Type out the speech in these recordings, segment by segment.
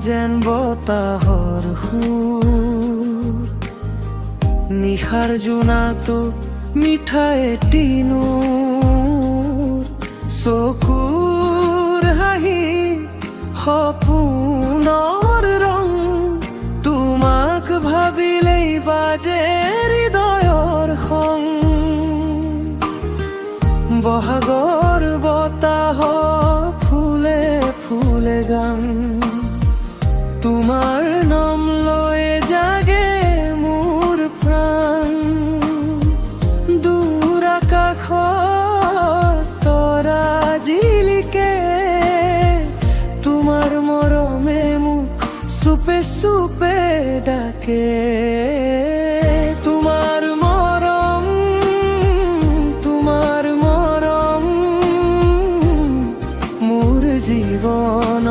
যেন বতাহৰ সুৰ, নিশাৰ জোনাটো মিঠা এটি নূৰ, চকুৰ হাঁহি সপোনৰ ৰং, তোমাক ভাবিলেই বাজে হৃদয়ৰ খং। বহাগৰ বতাহ ফুলে ফুলে গান, তোমাৰ নাম লৈ জাগে মোৰ প্ৰাণ। দূৰ আকাশত তৰা জিলিকে, তোমাৰ মৰমে মোক চুপে চুপে ডাকে। তোমাৰ মৰম, তোমাৰ মৰম মোৰ জীৱন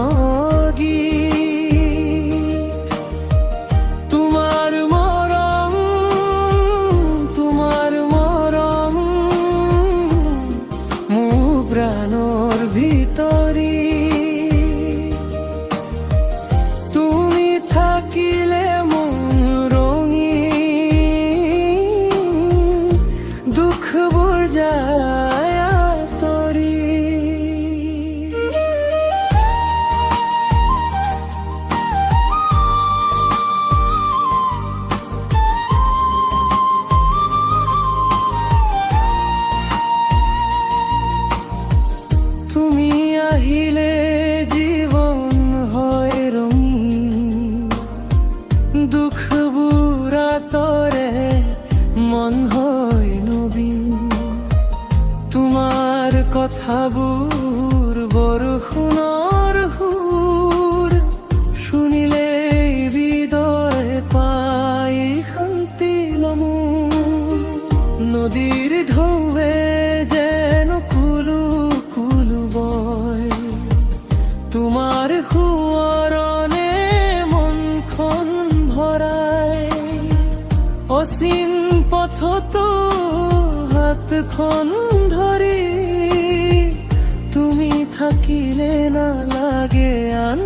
গীত। তোমাৰ মৰম, তোমাৰ মৰম মোৰ প্ৰাণৰ ভিতৰি। তুমি থাকিলে মন ৰঙীন, দুখবোৰ যায় আঁতৰি। তুমি আহিলে জীৱন হয় ৰঙীন, দুখবোৰ আঁতৰে মন হয় নবীন। তোমাৰ কথাবোৰ বৰষুণৰ সুৰ, শুনিলেই হৃদয় পাই শান্তি লমো। নদীৰ ঢৌৱে যেন কুলু কুলু বয়, তোমাৰ সোঁৱৰণে মনখন ভৰাই। অচিন পথতো হাতখন ধৰি, তুমি থাকিলে নালাগে আন